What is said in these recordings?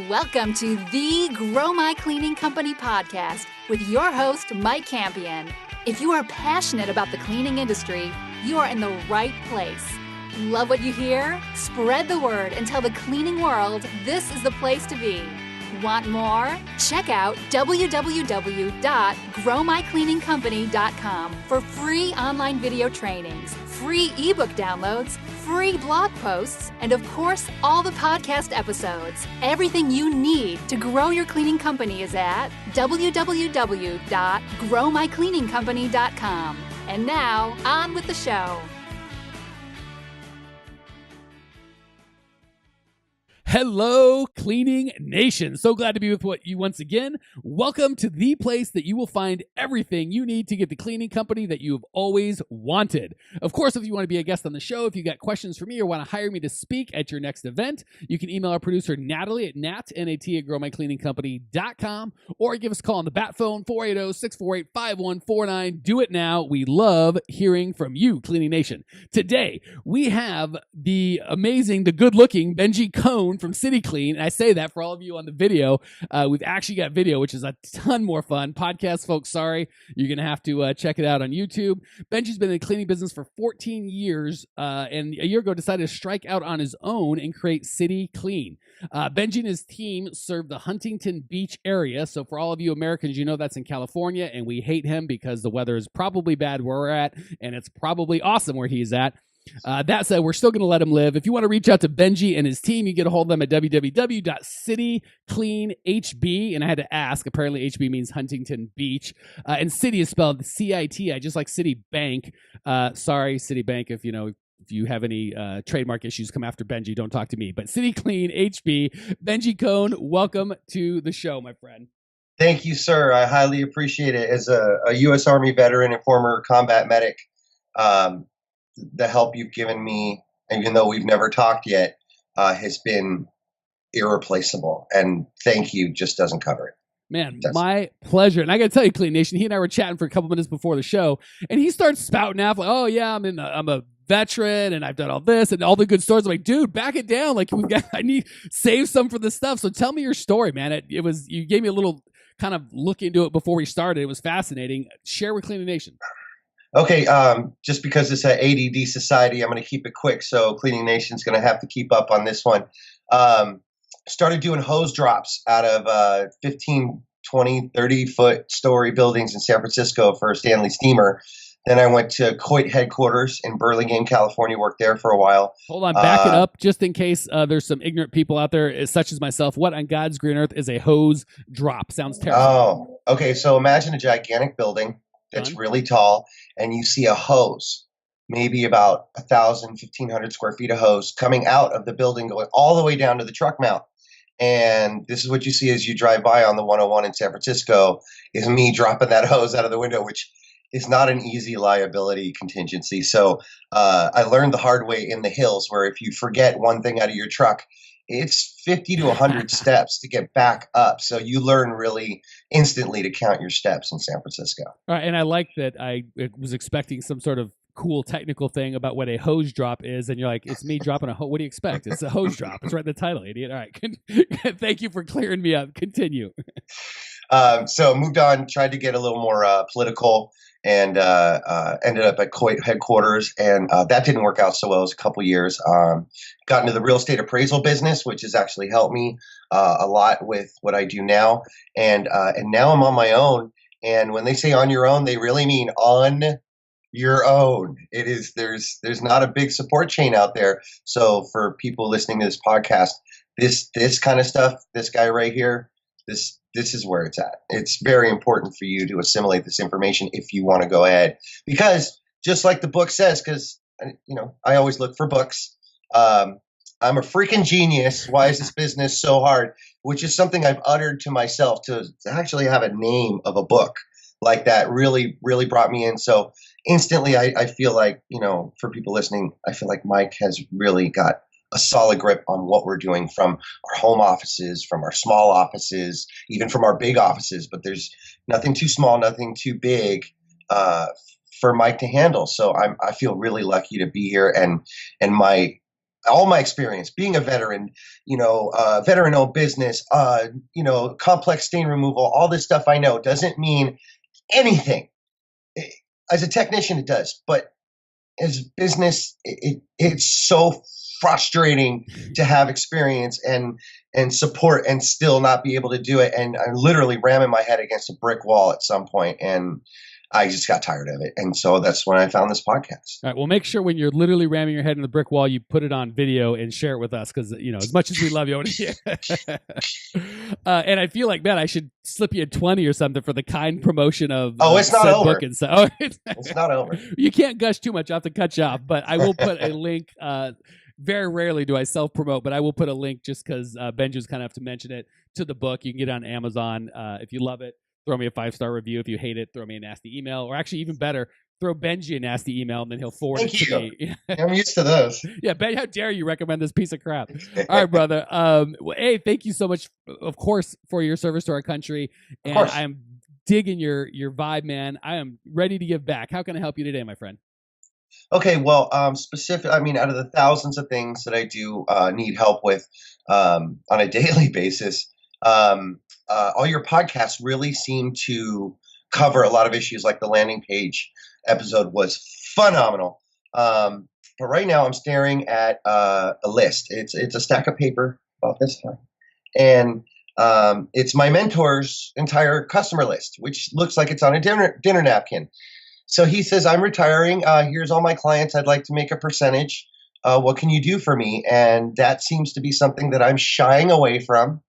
Welcome to the Grow My Cleaning Company podcast with your host, Mike Campion. If you are passionate about the cleaning industry, you are in the right place. Love what you hear? Spread the word and tell the cleaning world this is the place to be. Want more? Check out www.growmycleaningcompany.com for free online video trainings, free ebook downloads, free blog posts, and of course, all the podcast episodes. Everything you need to grow your cleaning company is at www.growmycleaningcompany.com. And now, on with the show. Hello, Cleaning Nation. So glad to be with you once again. Welcome to the place that you will find everything you need to get the cleaning company that you have always wanted. Of course, if you want to be a guest on the show, if you got questions for me or want to hire me to speak at your next event, you can email our producer, Natalie, at growmycleaningcompany.com, or give us a call on the bat phone, 480-648-5149. Do it now. We love hearing from you, Cleaning Nation. Today, we have the amazing, the good-looking Benji Kohn from Citi Clean. And I say that for all of you on the video. We've actually got video, which is a ton more fun. Podcast folks, sorry. You're going to have to check it out on YouTube. Benji's been in the cleaning business for 14 years and a year ago decided to strike out on his own and create Citi Clean. Benji and his team serve the Huntington Beach area. So for all of you Americans, you know that's in California, and we hate him because the weather is probably bad where we're at, and it's probably awesome where he's at. That said, we're still going to let him live. If you want to reach out to Benji and his team, you get a hold of them at www.citicleanhb. And I had to ask, apparently HB means Huntington Beach. And Citi is spelled C-I-T-I, just like Citibank. Sorry, Citibank, if you have any trademark issues, come after Benji. Don't talk to me. But Citi Clean HB, Benji Kohn, welcome to the show, my friend. Thank you, sir. I highly appreciate it. As a U.S. Army veteran and former combat medic, the help you've given me, even though we've never talked yet, has been irreplaceable. And thank you just doesn't cover it. Man, my pleasure. And I got to tell you, Clean Nation, he and I were chatting for a couple minutes before the show, and he starts spouting out like, "Oh yeah, I'm a veteran, and I've done all this and all the good stories." I'm like, dude, back it down. Like I need save some for this stuff. So tell me your story, man. You gave me a little kind of look into it before we started. It was fascinating. Share with Cleaning Nation. Okay, just because it's an ADD society, I'm going to keep it quick. So Cleaning Nation's going to have to keep up on this one. Started doing hose drops out of 15, 20, 30-foot story buildings in San Francisco for a Stanley steamer. Then I went to Coit headquarters in Burlingame, California, worked there for a while. Hold on, back it up just in case there's some ignorant people out there, such as myself. What on God's green earth is a hose drop? Sounds terrible. Oh, okay. So imagine a gigantic building that's really tall, and you see a hose, maybe about 1,000, 1,500 square feet of hose coming out of the building, going all the way down to the truck mount. And this is what you see as you drive by on the 101 in San Francisco, is me dropping that hose out of the window, which is not an easy liability contingency. So I learned the hard way in the hills, where if you forget one thing out of your truck, it's 50 to 100 steps to get back up. So you learn really instantly to count your steps in San Francisco. All right, and I like that. I was expecting some sort of cool technical thing about what a hose drop is, and you're like, it's me dropping a hose. What do you expect? It's a hose drop. It's right in the title, idiot. All right, thank you for clearing me up. Continue. So moved on, tried to get a little more political, and ended up at Coit headquarters, and that didn't work out so well. It was a couple years. Got into the real estate appraisal business, which has actually helped me a lot with what I do now. And now I'm on my own. And when they say on your own, they really mean on your own. It is there's not a big support chain out there. So for people listening to this podcast, this kind of stuff, this guy right here, this is where it's at. It's very important for you to assimilate this information if you want to go ahead, because just like the book says, because I always look for books. I'm a freaking genius. Why is this business so hard? Which is something I've uttered to myself, to actually have a name of a book like that really, really brought me in. So instantly I feel like, for people listening, I feel like Mike has really got a solid grip on what we're doing, from our home offices, from our small offices, even from our big offices. But there's nothing too small, nothing too big for Mike to handle. So I feel really lucky to be here, and my all my experience, being a veteran, veteran-owned business, complex stain removal, all this stuff I know doesn't mean anything. As a technician, it does, but as business, it's so frustrating to have experience and support and still not be able to do it. And I'm literally ramming my head against a brick wall at some point, and I just got tired of it. And so that's when I found this podcast. All right. Well, make sure when you're literally ramming your head in the brick wall, you put it on video and share it with us. Cause as much as we love you, and I feel like, man, I should slip you a 20 or something for the kind promotion of it's not over. Book and stuff. It's not over. You can't gush too much. I have to cut you off, but I will put a link. Very rarely do I self-promote, but I will put a link just because Benji's kind of have to mention it to the book. You can get it on Amazon. If you love it, throw me a 5-star review. If you hate it, throw me a nasty email. Or actually, even better, throw Benji a nasty email, and then he'll forward it to me. I'm used to those. Yeah, Ben, how dare you recommend this piece of crap? All right, brother. Hey, thank you so much, of course, for your service to our country. And I'm digging your vibe, man. I am ready to give back. How can I help you today, my friend? Okay, well, out of the thousands of things that I do need help with on a daily basis, all your podcasts really seem to cover a lot of issues. Like the landing page episode was phenomenal. But right now I'm staring at a list. It's a stack of paper about this time. And it's my mentor's entire customer list, which looks like it's on a dinner napkin. So he says, I'm retiring. Here's all my clients. I'd like to make a percentage. What can you do for me? And that seems to be something that I'm shying away from.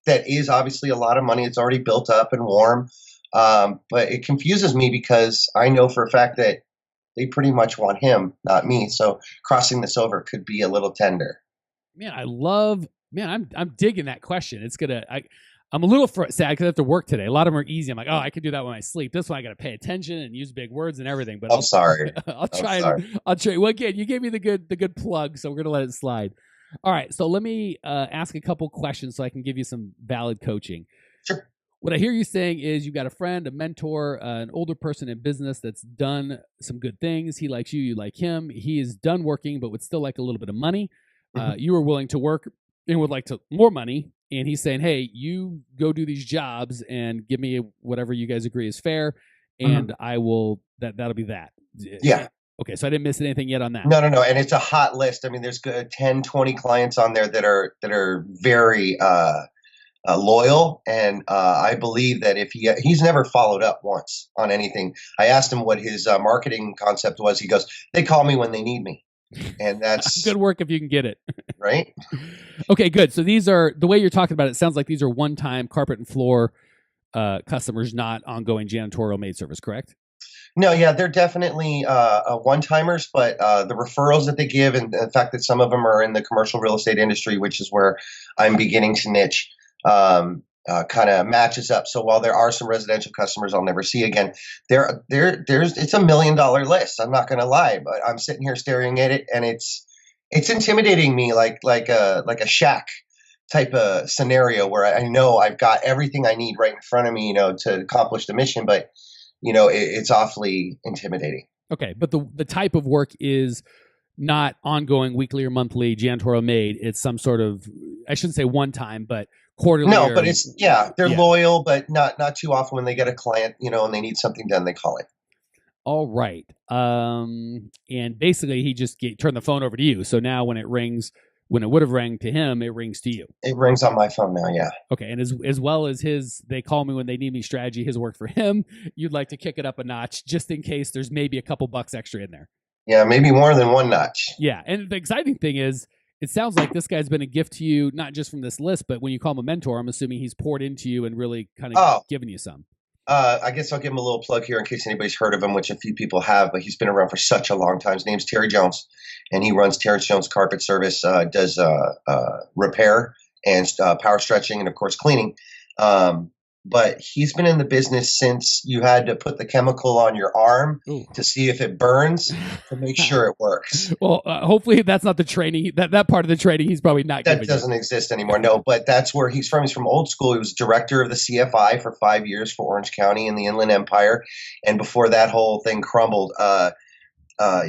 That is obviously a lot of money. It's already built up and warm. But it confuses me because I know for a fact that they pretty much want him, not me. So crossing this over could be a little tender. Man, I'm digging that question. I'm a little sad because I have to work today. A lot of them are easy. I'm like, I can do that when I sleep. This one I got to pay attention and use big words and everything. But I'm sorry. I'll try. Well, again, you gave me the good plug, so we're gonna let it slide. All right. So let me ask a couple questions so I can give you some valid coaching. Sure. What I hear you saying is you've got a friend, a mentor, an older person in business that's done some good things. He likes you, you like him. He is done working, but would still like a little bit of money. You are willing to work and would like more money. And he's saying, hey, you go do these jobs and give me whatever you guys agree is fair. And I will, that'll be that. Yeah. Okay. So I didn't miss anything yet on that. No. And it's a hot list. I mean, there's 10, 20 clients on there that are very loyal. And I believe that if he's never followed up once on anything. I asked him what his marketing concept was. He goes, they call me when they need me. And that's good work if you can get it. Right. Okay, good. So these are, the way you're talking about it, sounds like these are one-time carpet and floor customers, not ongoing janitorial maid service, correct? No, yeah, they're definitely one-timers, but the referrals that they give and the fact that some of them are in the commercial real estate industry, which is where I'm beginning to niche, kind of matches up. So while there are some residential customers I'll never see again, there's it's $1 million list. I'm not going to lie, but I'm sitting here staring at it, and it's intimidating me like a shack type of scenario where I know I've got everything I need right in front of me, to accomplish the mission, but it's awfully intimidating. Okay, but the type of work is not ongoing weekly or monthly janitorial maid. It's some sort of, I shouldn't say one time, but quarterly. No, but they're loyal, but not too often. When they get a client, and they need something done, they call it. All right. And basically he just turned the phone over to you. So now when it rings, when it would have rang to him, it rings to you. It rings on my phone now. Yeah. Okay. And as well as they call me when they need me strategy, his work for him, you'd like to kick it up a notch just in case there's maybe a couple bucks extra in there. Yeah. Maybe more than one notch. Yeah. And the exciting thing is, it sounds like this guy's been a gift to you, not just from this list, but when you call him a mentor, I'm assuming he's poured into you and really kind of given you some. I guess I'll give him a little plug here in case anybody's heard of him, which a few people have, but he's been around for such a long time. His name's Terry Jones, and he runs Terrence Jones Carpet Service, does repair and power stretching and, of course, cleaning. But he's been in the business since you had to put the chemical on your arm to see if it burns to make sure it works. Well, hopefully that's not the training. That part of the training he's probably not giving. That doesn't exist anymore. No, but that's where he's from. He's from old school. He was director of the CFI for 5 years for Orange County in the Inland Empire. And before that whole thing crumbled,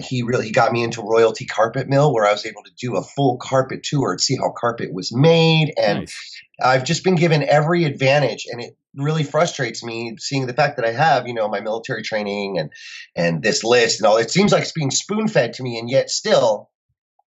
he got me into Royalty Carpet Mill, where I was able to do a full carpet tour and see how carpet was made. And Nice. I've just been given every advantage, and it really frustrates me seeing the fact that I have, my military training and this list and all. It seems like it's being spoon fed to me, and yet still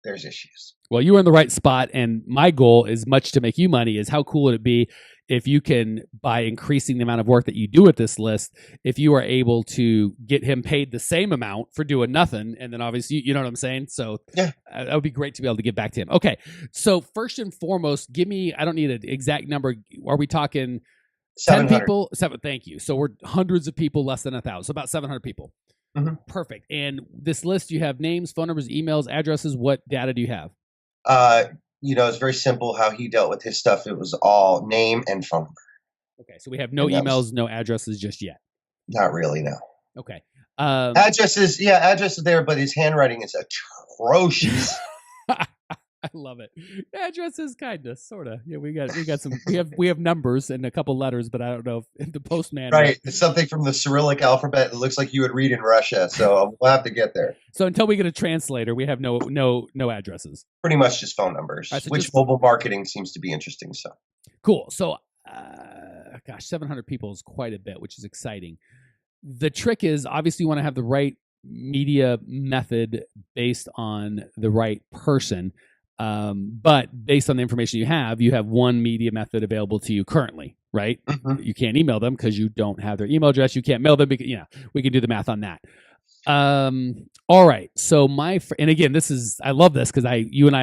there's issues. Well, you were in the right spot, and my goal is much to make you money. Is how cool would it be if you can, by increasing the amount of work that you do with this list, if you are able to get him paid the same amount for doing nothing, and then obviously, you know what I'm saying? So yeah, that would be great to be able to get back to him. Okay, so first and foremost, give me, I don't need an exact number. Are we talking 10 people? 7, thank you. So we're hundreds of people, less than 1,000, so about 700 people. Mm-hmm. Perfect. And this list, you have names, phone numbers, emails, addresses. What data do you have? It's very simple how he dealt with his stuff. It was all name and phone number. Okay, so we have no emails, no addresses just yet. Not really, no. Okay. Addresses there, but his handwriting is atrocious. I love it. Address is kindness, sort of. Yeah, we got some. We have numbers and a couple letters, but I don't know if the postman. Right, it's something from the Cyrillic alphabet. It looks like you would read in Russia, so we'll have to get there. So until we get a translator, we have no addresses. Pretty much just phone numbers, right, so which mobile marketing seems to be interesting. So cool. So, 700 people is quite a bit, which is exciting. The trick is obviously you want to have the right media method based on the right person. But based on the information you have one media method available to you currently, right? Mm-hmm. You can't email them because you don't have their email address. You can't mail them because, we can do the math on that. All right. So and again, I love this because you and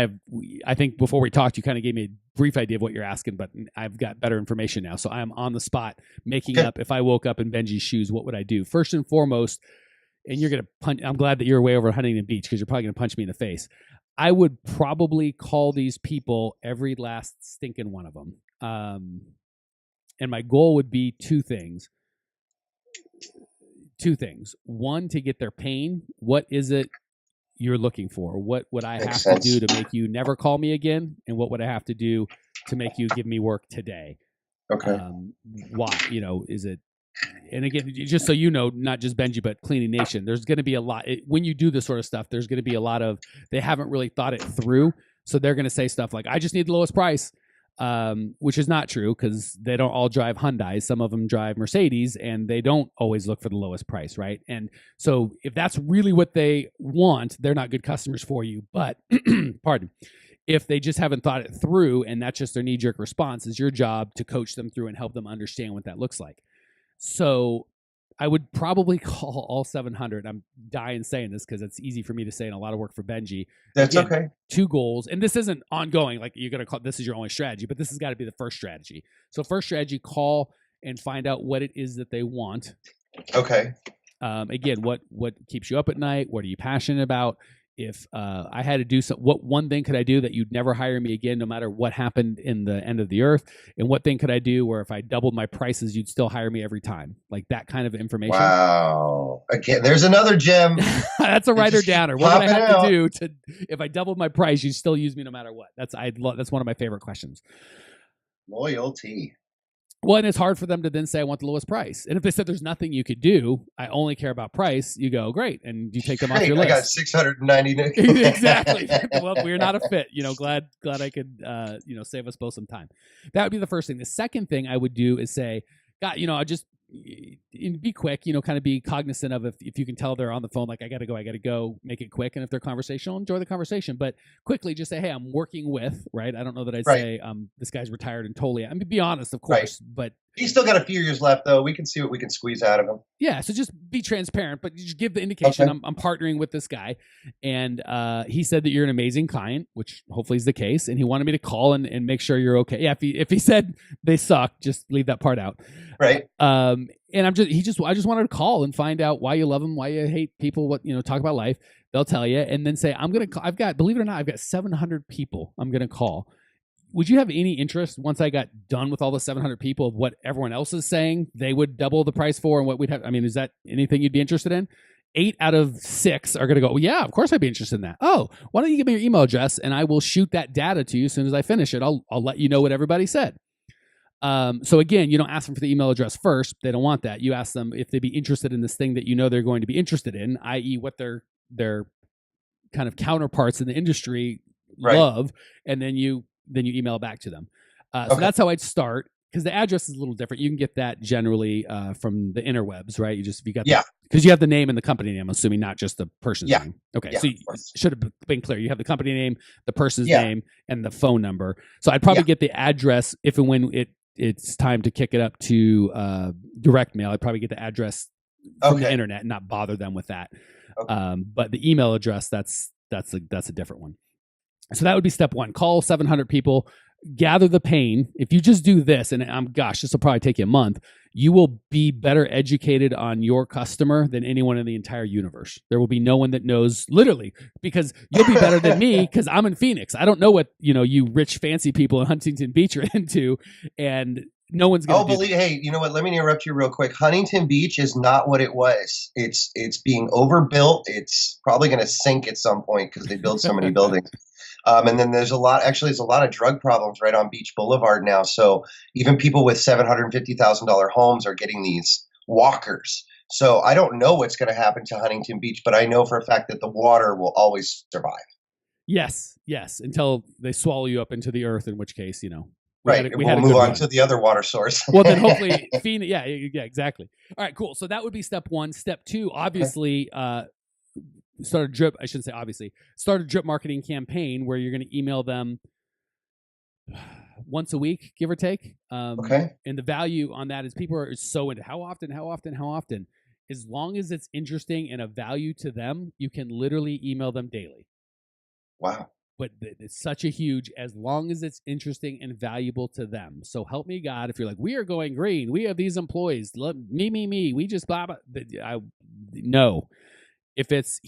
I think before we talked, you kind of gave me a brief idea of what you're asking, but I've got better information now. So I'm on the spot making up, if I woke up in Benji's shoes, what would I do? First and foremost, and you're going to punch, I'm glad that you're way over Huntington Beach because you're probably going to punch me in the face. I would probably call these people every last stinking one of them. And my goal would be two things. One, to get their pain. What is it you're looking for? What would I have to do to make you never call me again? And what would I have to do to make you give me work today? Okay. Why? Is it? And again, just so you know, not just Benji, but Cleaning Nation, there's going to be a lot, when you do this sort of stuff, there's going to be a lot of, they haven't really thought it through. So they're going to say stuff like, I just need the lowest price, which is not true because they don't all drive Hyundais. Some of them drive Mercedes and they don't always look for the lowest price, right? And so if that's really what they want, they're not good customers for you. But, pardon, if they just haven't thought it through and that's just their knee-jerk response, it's your job to coach them through and help them understand what that looks like. So I would probably call all 700. I'm dying saying this because it's easy for me to say and a lot of work for Benji. That's Again, okay. 2 goals. And this isn't ongoing. Like you're going to call this is your only strategy, but this has got to be the first strategy. So first strategy, call and find out what it is that they want. Okay. Again, what keeps you up at night? What are you passionate about? If I had to do what one thing could I do that you'd never hire me again, no matter what happened in the end of the earth? And what thing could I do where if I doubled my prices, you'd still hire me every time? Like that kind of information. Wow. Again, there's another gem. That's a writer downer. What would I have to do if I doubled my price, you'd still use me no matter what? That's one of my favorite questions. Loyalty. Well, and it's hard for them to then say, I want the lowest price. And if they said there's nothing you could do, I only care about price, you go, great. And you take them off your list. I got 690. Exactly. Well, we're not a fit. Glad I could, save us both some time. That would be the first thing. The second thing I would do is say, God, I just be quick, kind of be cognizant of if you can tell they're on the phone, like I got to go, make it quick. And if they're conversational, enjoy the conversation, but quickly just say, hey, I'm working with, right? I don't know that I'd say, this guy's retired and totally, be honest, of course, but he's still got a few years left though. We can see what we can squeeze out of him. Yeah. So just be transparent, but you just give the indication I'm partnering with this guy. And he said that you're an amazing client, which hopefully is the case. And he wanted me to call and make sure you're okay. Yeah. If he said they suck, just leave that part out. Right. And I just wanted to call and find out why you love them, why you hate people, talk about life. They'll tell you and then say, believe it or not, I've got 700 people I'm going to call. Would you have any interest once I got done with all the 700 people of what everyone else is saying they would double the price for and what we'd have? Is that anything you'd be interested in? 8 out of 6 are going to go, well, yeah, of course I'd be interested in that. Oh, why don't you give me your email address and I will shoot that data to you as soon as I finish it. I'll let you know what everybody said. So again, you don't ask them for the email address first. They don't want that. You ask them if they'd be interested in this thing that they're going to be interested in, i.e. what they're their kind of counterparts in the industry Right. love, and then you email back to them. So that's how I'd start, because the address is a little different. You can get that generally from the interwebs, right? Because you have the name and the company name, I'm assuming, not just the person's name. Okay, so you should have been clear. You have the company name, the person's name, and the phone number. So I'd probably get the address if and when it's time to kick it up to direct mail. I'd probably get the address from the internet and not bother them with that. But the email address, that's a different one. So that would be step one. Call 700 people, gather the pain. If you just do this, and this will probably take you a month, you will be better educated on your customer than anyone in the entire universe. There will be no one that knows, literally, because you'll be better than me, because I'm in Phoenix. I don't know what, you rich fancy people in Huntington Beach are into, and no one's going to hey, you know what? Let me interrupt you real quick. Huntington Beach is not what it was. It's being overbuilt. It's probably going to sink at some point because they build so many buildings. And then there's a lot of drug problems right on Beach Boulevard now. So even people with $750,000 homes are getting these walkers. So I don't know what's going to happen to Huntington Beach, but I know for a fact that the water will always survive. Yes, until they swallow you up into the earth, in which case, we'll move on to the other water source. Well, then hopefully Phoenix. Yeah, exactly. All right, cool. So that would be step one. Step two, obviously, start a drip marketing campaign where you're going to email them once a week, give or take. And the value on that is people are so into how often. As long as it's interesting and of value to them, you can literally email them daily. Wow. But it's such a huge, as long as it's interesting and valuable to them. So help me God, if you're like, we are going green, we have these employees, me, we just blah, blah. No. If it's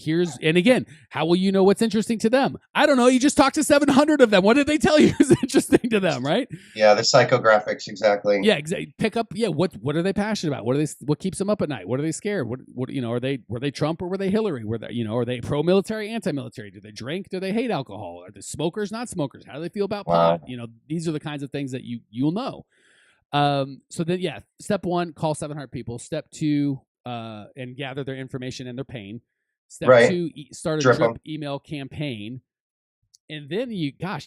and again, how will you know what's interesting to them? I don't know. You just talked to 700 of them. What did they tell you is interesting to them, right? Yeah, the psychographics, exactly. Yeah, exactly. Pick up. Yeah, what are they passionate about? What keeps them up at night? What are they scared? Were they Trump or were they Hillary? Are they pro-military, anti-military? Do they drink? Do they hate alcohol? Are they smokers, not smokers? How do they feel about pot? These are the kinds of things that you'll know. So then, step one, call 700 people. Step two, and gather their information and their pain. Step two, start a drip email campaign. And then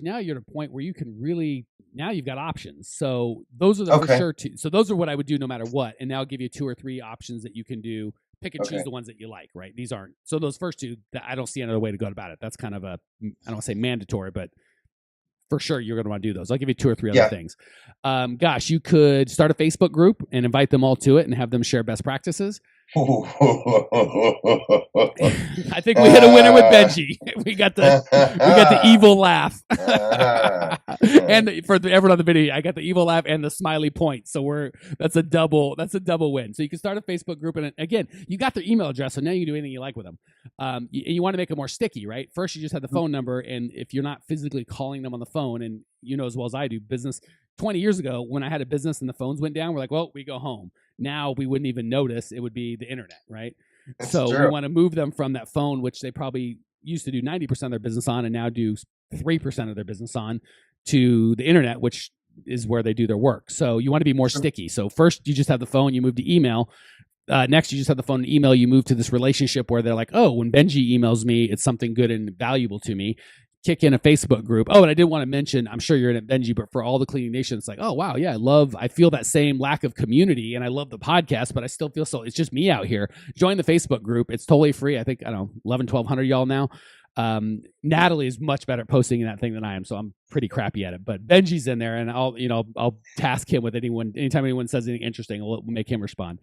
now you're at a point where you can really, now you've got options. So those are the for sure two. So those are what I would do no matter what. And now I'll give you 2 or 3 options that you can do. Pick and choose the ones that you like, right? These aren't. So those first two, I don't see another way to go about it. That's kind of I don't want to say mandatory, but for sure you're going to want to do those. I'll give you 2 or 3 other things. You could start a Facebook group and invite them all to it and have them share best practices. I think we hit a winner with Benji. We got the evil laugh, and for everyone on the video, I got the evil laugh and the smiley point. So that's a double win. So you can start a Facebook group, and again, you got their email address, so now you can do anything you like with them. You want to make it more sticky, right? First, you just have the phone number, and if you're not physically calling them on the phone, and you know as well as I do, business 20 years ago when I had a business and the phones went down, we're like, well, we go home. Now we wouldn't even notice. It would be the internet, right? That's true. We want to move them from that phone, which they probably used to do 90% of their business on and now do 3% of their business on, to the internet, which is where they do their work. So you want to be more sticky. So first you just have the phone, you move to email. Next, you just have the phone and email. You move to this relationship where they're like, oh, when Benji emails me, it's something good and valuable to me. Kick in a Facebook group. Oh, and I did want to mention, I'm sure you're in it, Benji, but for all the Cleaning Nation, it's like, oh, wow, yeah, I feel that same lack of community, and I love the podcast, but I still feel it's just me out here. Join the Facebook group. It's totally free. I think, 1,100 y'all now. Natalie is much better at posting in that thing than I am, so I'm pretty crappy at it. But Benji's in there, and I'll task him with anytime anyone says anything interesting, I'll make him respond.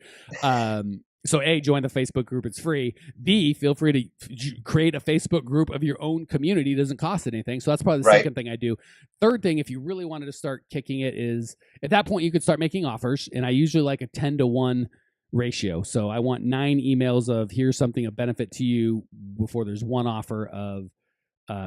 So A, join the Facebook group. It's free. B, feel free to create a Facebook group of your own community. It doesn't cost anything. So that's probably the second thing I do. Third thing, if you really wanted to start kicking it, is at that point you could start making offers. And I usually like a 10-to-1 ratio. So I want 9 emails of here's something of benefit to you before there's 1 offer of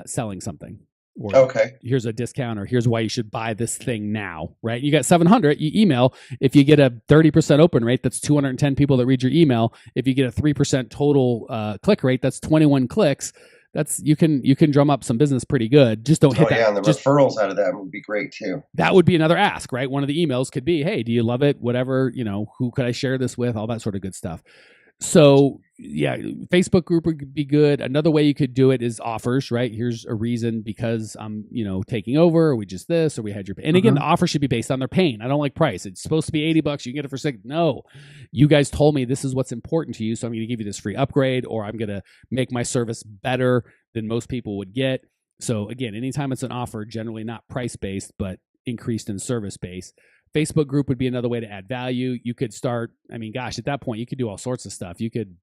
selling something. Or here's a discount, or here's why you should buy this thing now, right? You got 700, you email. If you get a 30% open rate, that's 210 people that read your email. If you get a 3% total click rate, that's 21 clicks. That's you can drum up some business pretty good. Just don't hit that. And the referrals out of that would be great too. That would be another ask, right? One of the emails could be, hey, do you love it? Whatever, who could I share this with? All that sort of good stuff. So yeah, Facebook group would be good. Another way you could do it is offers, right? Here's a reason because I'm, taking over, or we just this, or we had your, and again, the offer should be based on their pain. I don't like price. It's supposed to be $80. You can get it for $6. No, you guys told me this is what's important to you. So I'm going to give you this free upgrade, or I'm going to make my service better than most people would get. So again, anytime it's an offer, generally not price based, but increased in service based. Facebook group would be another way to add value. You could start, at that point, you could do all sorts of stuff. You could,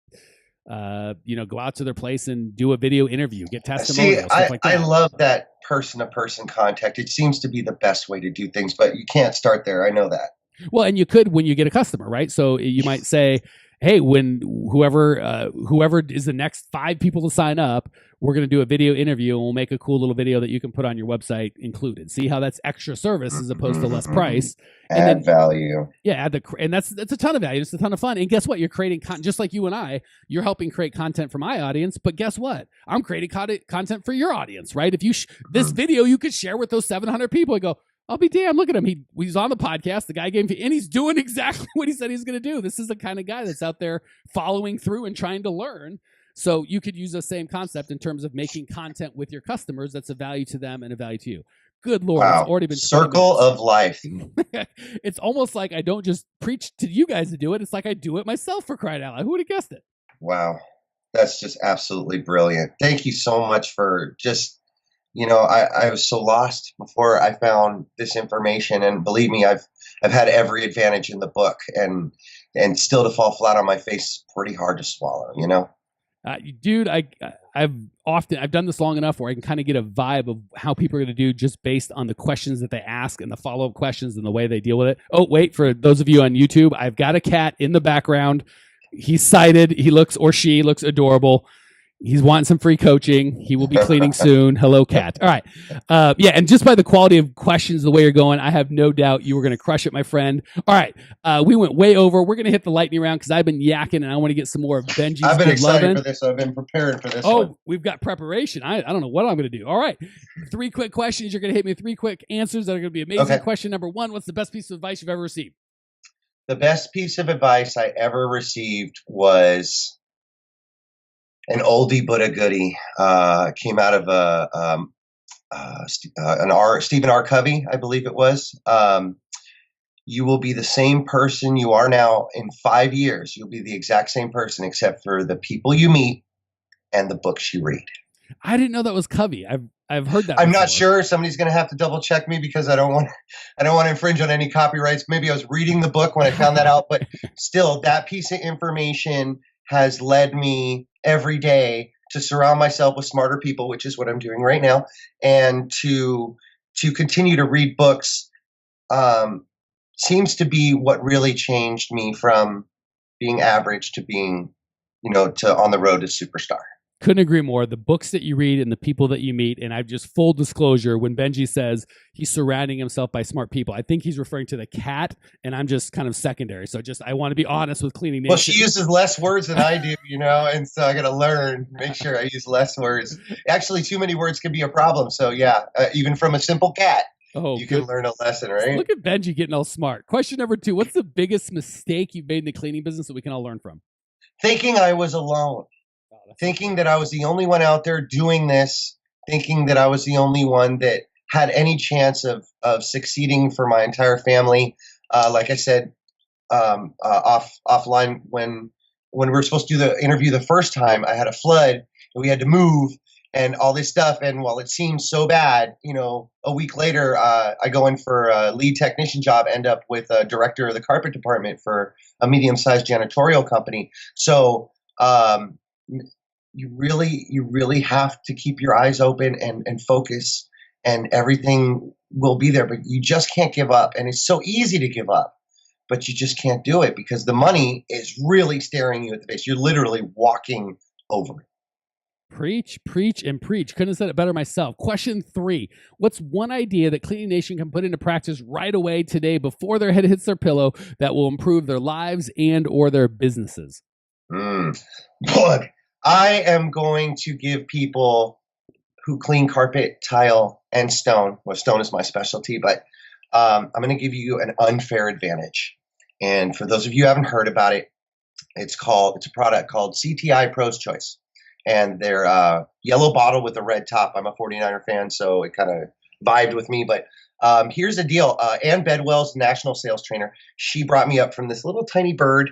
go out to their place and do a video interview, get testimonials, stuff like that. I love that person-to-person contact. It seems to be the best way to do things, but you can't start there. I know that. Well, and you could when you get a customer, right? So you might say, hey, when whoever is the next 5 people to sign up, we're going to do a video interview, and we'll make a cool little video that you can put on your website included. See how that's extra service as opposed to less price. Add value. Yeah, and that's a ton of value. It's a ton of fun. And guess what? You're creating content, just like you and I. You're helping create content for my audience. But guess what? I'm creating content for your audience, right? If you this video, you could share with those 700 people and go, I'll be damned. Look at him. He's on the podcast. The guy gave me, and he's doing exactly what he said he's going to do. This is the kind of guy that's out there following through and trying to learn. So you could use the same concept in terms of making content with your customers that's a value to them and a value to you. Good Lord. Wow. It's already been circle of life. It's almost like I don't just preach to you guys to do it. It's like I do it myself, for crying out loud. Who would have guessed it? Wow. That's just absolutely brilliant. Thank you so much for just, I was so lost before I found this information, and believe me, I've had every advantage in the book, and still to fall flat on my face is pretty hard to swallow, Dude, I've done this long enough where I can kind of get a vibe of how people are going to do just based on the questions that they ask and the follow-up questions and the way they deal with it. Oh, wait, for those of you on YouTube, I've got a cat in the background. He's sighted. She looks adorable. He's wanting some free coaching. He will be cleaning soon. Hello, cat. All right. And just by the quality of questions, the way you're going, I have no doubt you were going to crush it, my friend. All right. We went way over. We're going to hit the lightning round because I've been yakking and I want to get some more of Benji's. I've been excited for this. I've been preparing for this. Oh, we've got preparation. I don't know what I'm going to do. All right. 3 quick questions. You're going to hit me with 3 quick answers that are going to be amazing. Okay. Question number 1, what's the best piece of advice you've ever received? The best piece of advice I ever received was an oldie but a goodie. Came out of Stephen R. Covey, I believe it was. You will be the same person you are now in 5 years. You'll be the exact same person, except for the people you meet and the books you read. I didn't know that was Covey. I've heard that. I'm not sure. Somebody's going to have to double check me because I don't want to infringe on any copyrights. Maybe I was reading the book when I found that out, but still, that piece of information has led me every day to surround myself with smarter people, which is what I'm doing right now, and to continue to read books seems to be what really changed me from being average to being, to on the road to superstar. Couldn't agree more. The books that you read and the people that you meet, and I've just full disclosure, when Benji says he's surrounding himself by smart people, I think he's referring to the cat, and I'm just kind of secondary. So I want to be honest with Cleaning Nation. Well, she uses less words than I do, and so I got to learn, make sure I use less words. Actually, too many words can be a problem. So yeah, even from a simple cat, you can learn a lesson, right? Look at Benji getting all smart. Question number 2, what's the biggest mistake you've made in the cleaning business that we can all learn from? Thinking I was alone. Thinking that I was the only one out there doing this, thinking that I was the only one that had any chance of succeeding for my entire family. Like I said, offline when we were supposed to do the interview the first time, I had a flood and we had to move and all this stuff. And while it seemed so bad, a week later, I go in for a lead technician job, end up with a director of the carpet department for a medium-sized janitorial company. So, you really have to keep your eyes open and focus, and everything will be there, but you just can't give up. And it's so easy to give up, but you just can't do it because the money is really staring you at the face. You're literally walking over it. Preach, preach, and preach. Couldn't have said it better myself. Question 3. What's one idea that Cleaning Nation can put into practice right away today before their head hits their pillow that will improve their lives and or their businesses? Look, I am going to give people who clean carpet, tile, and stone. Well, stone is my specialty, but I'm going to give you an unfair advantage. And for those of you who haven't heard about it, It's a product called CTI Pro's Choice, and they're yellow bottle with a red top. I'm a 49er fan, so it kind of vibed with me. But here's the deal. Ann Bedwell's national sales trainer. She brought me up from this little tiny bird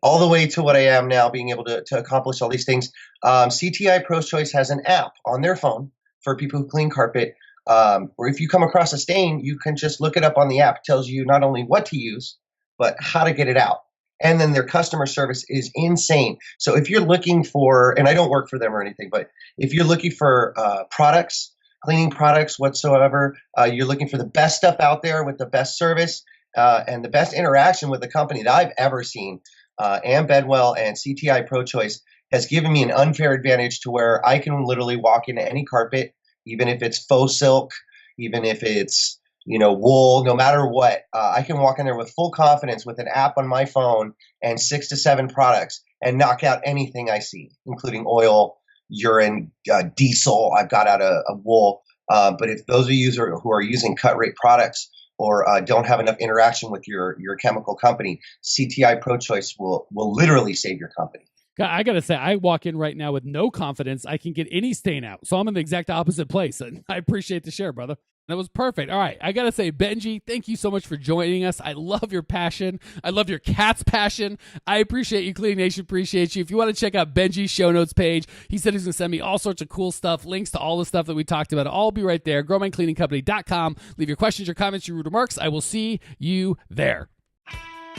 all the way to what I am now, being able to accomplish all these things. CTI Pro's Choice has an app on their phone for people who clean carpet, where if you come across a stain, you can just look it up on the app. It tells you not only what to use, but how to get it out. And then their customer service is insane. So if you're looking for, and I don't work for them or anything, but if you're looking for products, cleaning products whatsoever, you're looking for the best stuff out there with the best service and the best interaction with the company that I've ever seen, Ann Bedwell and CTI Pro Choice has given me an unfair advantage to where I can literally walk into any carpet, even if it's faux silk, even if it's wool, no matter what, I can walk in there with full confidence with an app on my phone and 6 to 7 products and knock out anything I see, including oil, urine, diesel. I've got out a wool. But if those of you who are using cut rate products or don't have enough interaction with your chemical company, CTI Pro Choice will literally save your company. I got to say, I walk in right now with no confidence I can get any stain out. So I'm in the exact opposite place. And I appreciate the share, brother. That was perfect. All right. I got to say, Benji, thank you so much for joining us. I love your passion. I love your cat's passion. I appreciate you, Cleaning Nation. Appreciate you. If you want to check out Benji's show notes page, he said he's going to send me all sorts of cool stuff, links to all the stuff that we talked about. I'll be right there. growmycleaningcompany.com. Leave your questions, your comments, your rude remarks. I will see you there.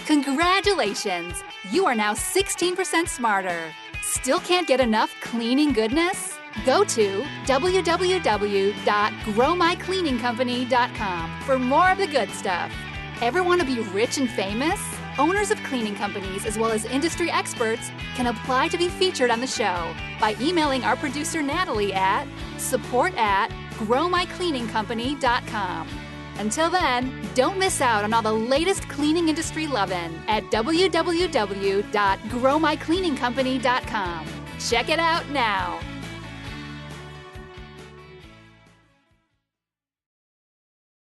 Congratulations! You are now 16% smarter. Still can't get enough cleaning goodness? Go to www.growmycleaningcompany.com for more of the good stuff. Ever want to be rich and famous? Owners of cleaning companies as well as industry experts can apply to be featured on the show by emailing our producer Natalie at support@growmycleaningcompany.com. Until then, don't miss out on all the latest cleaning industry lovin' at www.growmycleaningcompany.com. Check it out now.